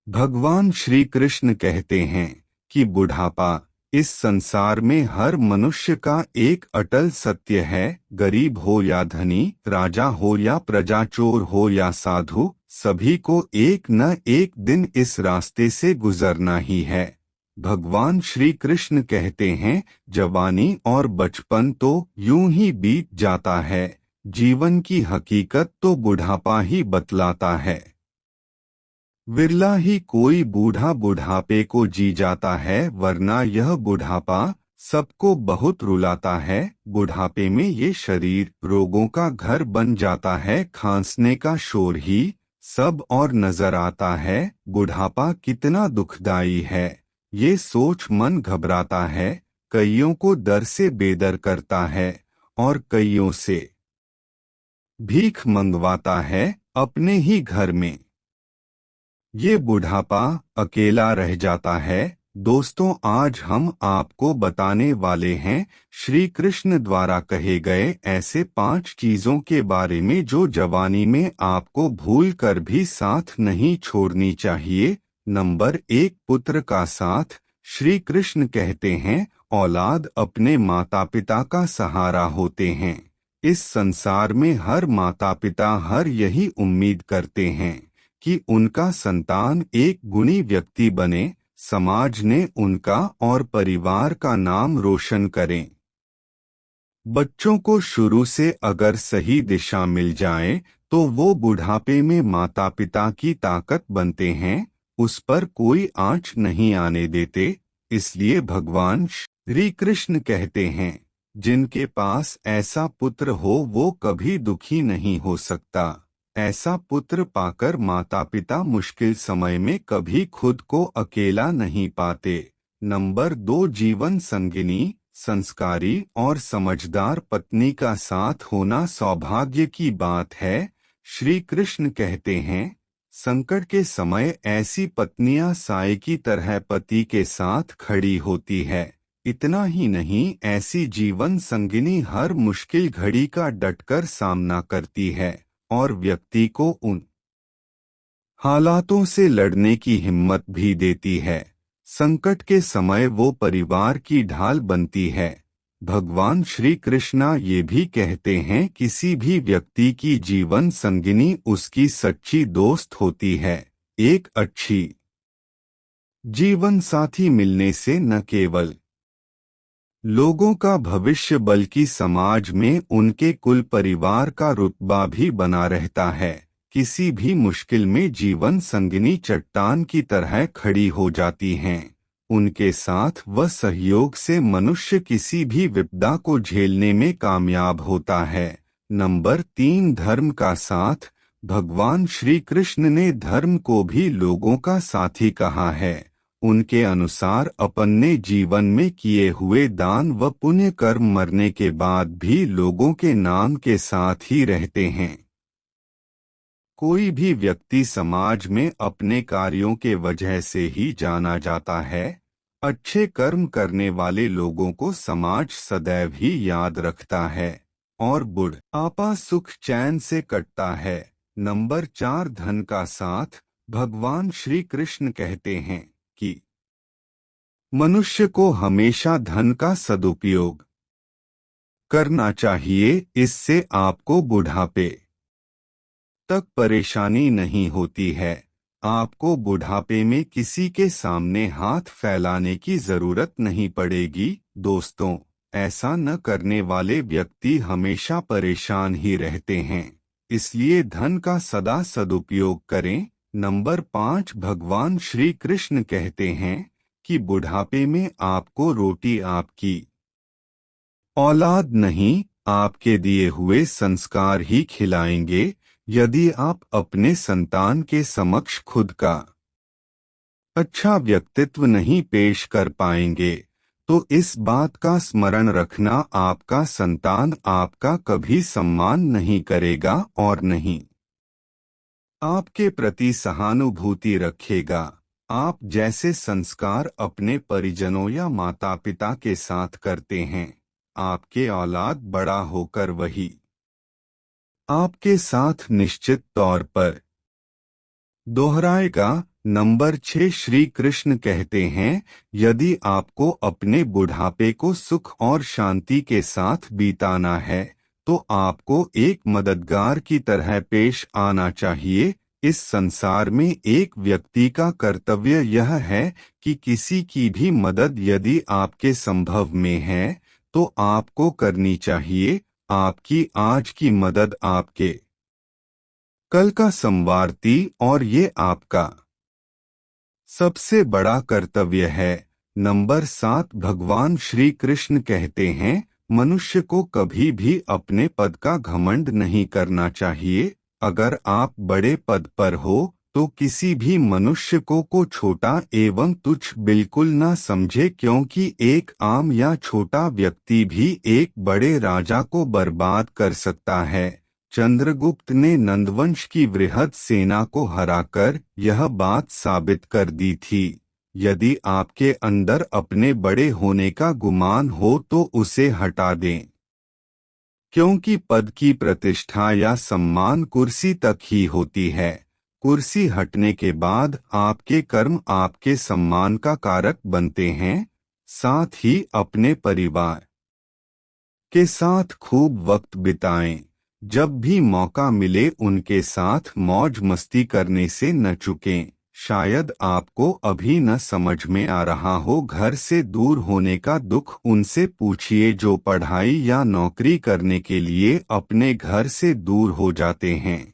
भगवान श्री कृष्ण कहते हैं कि बुढ़ापा इस संसार में हर मनुष्य का एक अटल सत्य है। गरीब हो या धनी, राजा हो या प्रजा, चोर हो या साधु, सभी को एक न एक दिन इस रास्ते से गुजरना ही है। भगवान श्री कृष्ण कहते हैं, जवानी और बचपन तो यूं ही बीत जाता है, जीवन की हकीकत तो बुढ़ापा ही बतलाता है। विरला ही कोई बूढ़ा बुढ़ापे को जी जाता है, वरना यह बुढ़ापा सबको बहुत रुलाता है। बुढ़ापे में ये शरीर रोगों का घर बन जाता है, खांसने का शोर ही सब और नजर आता है। बुढ़ापा कितना दुखदाई है, ये सोच मन घबराता है। कईयों को दर से बेदर करता है और कईयों से भीख मंगवाता है अपने ही घर में। ये बुढ़ापा अकेला रह जाता है। दोस्तों, आज हम आपको बताने वाले हैं श्री कृष्ण द्वारा कहे गए ऐसे 5 चीजों के बारे में जो जवानी में आपको भूल कर भी साथ नहीं छोड़नी चाहिए। नंबर 1, पुत्र का साथ। श्री कृष्ण कहते हैं, औलाद अपने माता पिता का सहारा होते हैं। इस संसार में हर माता पिता हर यही उम्मीद करते हैं कि उनका संतान एक गुणी व्यक्ति बने, समाज ने उनका और परिवार का नाम रोशन करें। बच्चों को शुरू से अगर सही दिशा मिल जाए तो वो बुढ़ापे में माता पिता की ताकत बनते हैं, उस पर कोई आंच नहीं आने देते। इसलिए भगवान श्री कृष्ण कहते हैं, जिनके पास ऐसा पुत्र हो वो कभी दुखी नहीं हो सकता। ऐसा पुत्र पाकर माता पिता मुश्किल समय में कभी खुद को अकेला नहीं पाते। नंबर 2, जीवन संगिनी। संस्कारी और समझदार पत्नी का साथ होना सौभाग्य की बात है। श्री कृष्ण कहते हैं, संकट के समय ऐसी पत्नियां साए की तरह पति के साथ खड़ी होती है। इतना ही नहीं, ऐसी जीवन संगिनी हर मुश्किल घड़ी का डटकर सामना करती है और व्यक्ति को उन हालातों से लड़ने की हिम्मत भी देती है। संकट के समय वो परिवार की ढाल बनती है। भगवान श्री कृष्णा ये भी कहते हैं, किसी भी व्यक्ति की जीवन संगिनी उसकी सच्ची दोस्त होती है। एक अच्छी जीवन साथी मिलने से न केवल लोगों का भविष्य बल्कि समाज में उनके कुल परिवार का रुतबा भी बना रहता है। किसी भी मुश्किल में जीवन संगिनी चट्टान की तरह खड़ी हो जाती हैं। उनके साथ व सहयोग से मनुष्य किसी भी विपदा को झेलने में कामयाब होता है। नंबर 3, धर्म का साथ। भगवान श्री कृष्ण ने धर्म को भी लोगों का साथी कहा है। उनके अनुसार अपने जीवन में किए हुए दान व पुण्य कर्म मरने के बाद भी लोगों के नाम के साथ ही रहते हैं। कोई भी व्यक्ति समाज में अपने कार्यों के वजह से ही जाना जाता है। अच्छे कर्म करने वाले लोगों को समाज सदैव ही याद रखता है और बुढ़ापा सुख चैन से कटता है। नंबर 4, धन का साथ। भगवान श्री कृष्ण कहते हैं कि मनुष्य को हमेशा धन का सदुपयोग करना चाहिए। इससे आपको बुढ़ापे तक परेशानी नहीं होती है। आपको बुढ़ापे में किसी के सामने हाथ फैलाने की जरूरत नहीं पड़ेगी। दोस्तों, ऐसा न करने वाले व्यक्ति हमेशा परेशान ही रहते हैं। इसलिए धन का सदा सदुपयोग करें। नंबर 5, भगवान श्री कृष्ण कहते हैं कि बुढ़ापे में आपको रोटी आपकी औलाद नहीं, आपके दिए हुए संस्कार ही खिलाएंगे। यदि आप अपने संतान के समक्ष खुद का अच्छा व्यक्तित्व नहीं पेश कर पाएंगे तो इस बात का स्मरण रखना, आपका संतान आपका कभी सम्मान नहीं करेगा और नहीं आपके प्रति सहानुभूति रखेगा। आप जैसे संस्कार अपने परिजनों या माता पिता के साथ करते हैं, आपके औलाद बड़ा होकर वही आपके साथ निश्चित तौर पर दोहराएगा। नंबर 6 श्री कृष्ण कहते हैं, यदि आपको अपने बुढ़ापे को सुख और शांति के साथ बिताना है तो आपको एक मददगार की तरह पेश आना चाहिए। इस संसार में एक व्यक्ति का कर्तव्य यह है कि किसी की भी मदद यदि आपके संभव में है तो आपको करनी चाहिए। आपकी आज की मदद आपके कल का संवारती और ये आपका सबसे बड़ा कर्तव्य है। नंबर 7 भगवान श्री कृष्ण कहते हैं, मनुष्य को कभी भी अपने पद का घमंड नहीं करना चाहिए। अगर आप बड़े पद पर हो तो किसी भी मनुष्य को छोटा एवं तुच्छ बिल्कुल न समझे, क्योंकि एक आम या छोटा व्यक्ति भी एक बड़े राजा को बर्बाद कर सकता है। चंद्रगुप्त ने नंदवंश की वृहद सेना को हराकर यह बात साबित कर दी थी। यदि आपके अंदर अपने बड़े होने का गुमान हो तो उसे हटा दें, क्योंकि पद की प्रतिष्ठा या सम्मान कुर्सी तक ही होती है। कुर्सी हटने के बाद आपके कर्म आपके सम्मान का कारक बनते हैं। साथ ही अपने परिवार के साथ खूब वक्त बिताएं। जब भी मौका मिले उनके साथ मौज मस्ती करने से न चूकें। शायद आपको अभी न समझ में आ रहा हो, घर से दूर होने का दुख उनसे पूछिए जो पढ़ाई या नौकरी करने के लिए अपने घर से दूर हो जाते हैं।